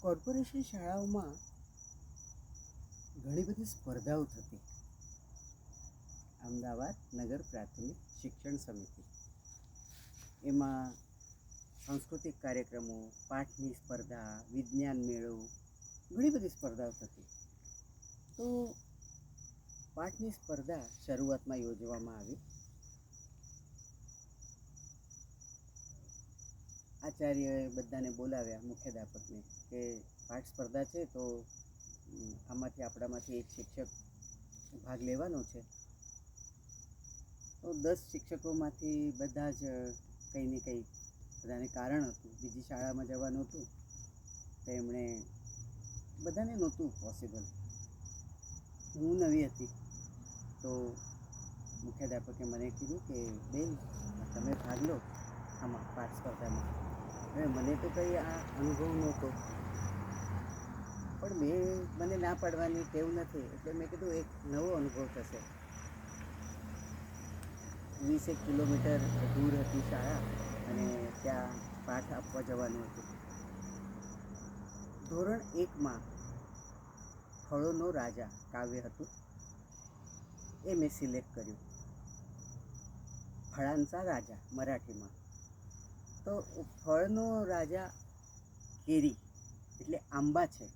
Corporation શાળાઓમાં ઘણી બધી સ્પર્ધાઓ થતી. અમદાવાદ નગર પ્રાથમિક શિક્ષણ સમિતિ એમાં સાંસ્કૃતિક કાર્યક્રમો, પાઠની સ્પર્ધા, વિજ્ઞાન મેળો, ઘણી બધી સ્પર્ધાઓ થતી. તો પાઠની સ્પર્ધા શરૂઆતમાં યોજવામાં આવી. આચાર્યએ બધાને બોલાવ્યા, મુખ્યાધ્યાપકને, કે પાઠ સ્પર્ધા છે તો આપણામાંથી એક શિક્ષક ભાગ લેવાનો છે. તો 10 શિક્ષકોમાંથી બધા જ કંઈ ને કંઈ બધાને કારણ હતું. બીજી શાળામાં જવાનું હતું તો એમણે બધાને નહોતું પોસિબલ. હું નવી હતી તો મુખ્યાધ્યાપકે મને કીધું કે બેન, તમે ભાગ લો આમાં પાઠ સ્પર્ધામાં. હવે મને તો કંઈ આ અનુભવ નહોતો, પણ મને ના પાડવાની ટેવ નથી, એટલે મેં કીધું એક નવો અનુભવ થશે. 20 કિલોમીટર દૂર હતી શાળા અને ત્યાં પાઠ આપવા જવાનું હતું. ધોરણ 1માં ફળોનો રાજા કાવ્ય હતું, એ મેં સિલેક્ટ કર્યું. ફળાંचा રાજા મરાઠીમાં. તો ફળનો રાજા કેરી એટલે આંબા છે.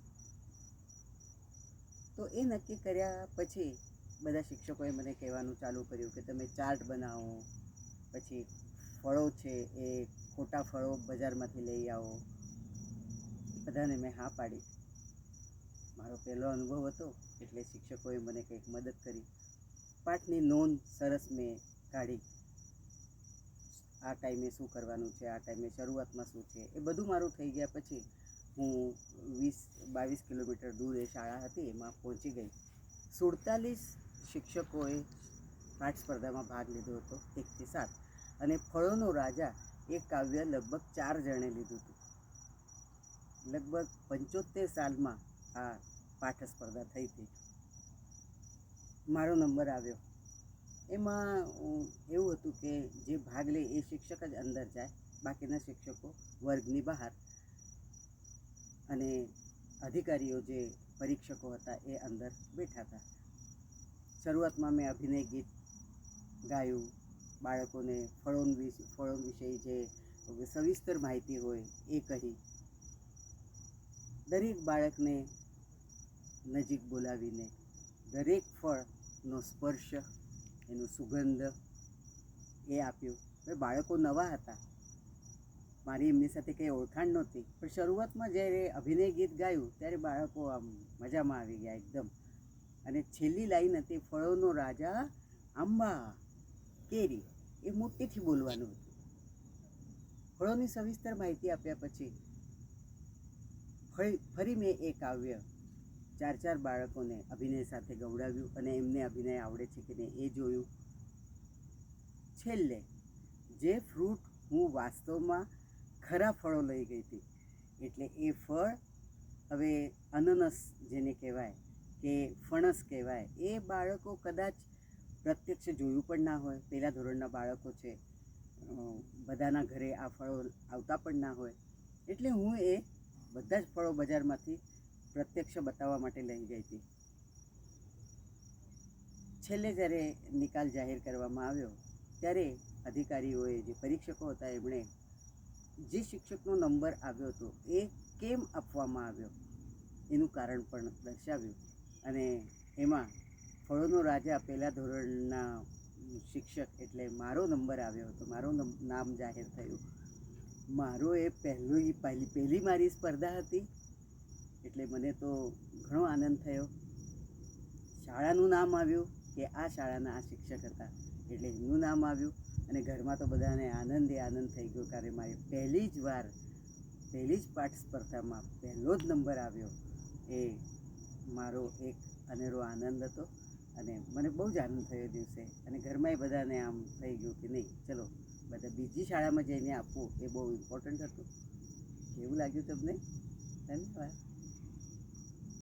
તો એ નક્કી કર્યા પછી બધા શિક્ષકોએ મને કહેવાનું ચાલુ કર્યું કે તમે ચાર્ટ બનાવો, પછી ફળો છે એ ખોટા ફળો બજારમાંથી લઈ આવો. બધાને મેં હા પાડી. મારો પહેલો અનુભવ હતો એટલે શિક્ષકોએ મને કંઈક મદદ કરી. પાઠની નોંધ સરસ મેં કાઢી. આ ટાઈમે શું કરવાનું છે, આ ટાઈમે શરૂઆતમાં શું છે, એ બધું મારું થઈ ગયા પછી હું 20-22 કિલોમીટર દૂર એ શાળા હતી એમાં પહોંચી ગઈ. 47 શિક્ષકોએ પાઠ સ્પર્ધામાં ભાગ લીધો હતો, 1 થી 7. અને ફળોનો રાજા એ કાવ્ય લગભગ 4 જણે લીધું હતું. લગભગ 75 સાલમાં આ પાઠ સ્પર્ધા થઈ હતી. મારો નંબર આવ્યો. એમાં એવું હતું કે જે ભાગ લે એ શિક્ષક જ અંદર જાય, બાકીના શિક્ષકો વર્ગની બહાર, અને અધિકારીઓ જે પરીક્ષકો હતા એ અંદર બેઠા હતા. શરૂઆતમાં મેં અભિનય ગીત ગાયું. બાળકોને ફળો વિશે જે સવિસ્તર માહિતી હોય એ કહી. દરેક બાળકને નજીક બોલાવીને દરેક ફળનો સ્પર્શ, એનો સુગંધ એ આપ્યું. હવે બાળકો નવા હતા, મારી એમની સાથે કંઈ ઓળખાણ નહોતી, પણ શરૂઆતમાં જ્યારે અભિનય ગીત ગાયું ત્યારે બાળકો આમ મજામાં આવી ગયા એકદમ. અને છેલ્લી લાઈન હતી, ફળોનો રાજા આંબા કેરી, એ મોટેથી બોલવાનું હતું. ફળોની સવિસ્તર માહિતી આપ્યા પછી ફરી મેં એ કાવ્ય 4 બાળકોને અભિનય સાથે ગવડાવ્યું અને એમને અભિનય આવડે છે કે નહીં એ જોયું. છેલ્લે જે ફ્રૂટ હું વાસ્તવમાં ખરા ફળો લઈ ગઈ હતી, એટલે એ ફળ હવે અનનસ જેને કહેવાય કે ફણસ કહેવાય, એ બાળકો કદાચ પ્રત્યક્ષ જોયું પણ ના હોય. પહેલા ધોરણના બાળકો છે, બધાના ઘરે આ ફળો આવતા પણ ના હોય. એટલે હું એ બધા જ ફળો બજારમાંથી પ્રત્યક્ષ બતાવવા માટે લઈ ગઈ હતી. છેલ્લે જ્યારે નિકાલ જાહેર કરવામાં આવ્યો ત્યારે અધિકારીઓએ, જે પરીક્ષકો હતા, એમણે જે શિક્ષકનો નંબર આવ્યો હતો એ કેમ આપવામાં આવ્યો એનું કારણ પણ દર્શાવ્યું. અને એમાં ફળોનો રાજા પહેલા ધોરણના શિક્ષક એટલે મારો નંબર આવ્યો હતો, મારું નામ જાહેર થયું. મારો એ પહેલી મારી સ્પર્ધા હતી, એટલે મને તો ઘણો આનંદ થયો. શાળાનું નામ આવ્યું કે આ શાળાના આ શિક્ષક હતા, એટલે એમનું નામ આવ્યું. અને ઘરમાં તો બધાને આનંદ થઈ ગયો, કારણ મારી પહેલી જ પાઠ સ્પર્ધામાં પહેલો જ નંબર આવ્યો. એ મારો એક અનેરો આનંદ હતો અને મને બહુ જ આનંદ થયો દિવસે. અને ઘરમાં એ બધાને આમ થઈ ગયું કે નહીં, ચલો બધા બીજી શાળામાં જઈને આપવું એ બહુ ઇમ્પોર્ટન્ટ હતું. કેવું લાગ્યું તમને? ધન્યવાદ.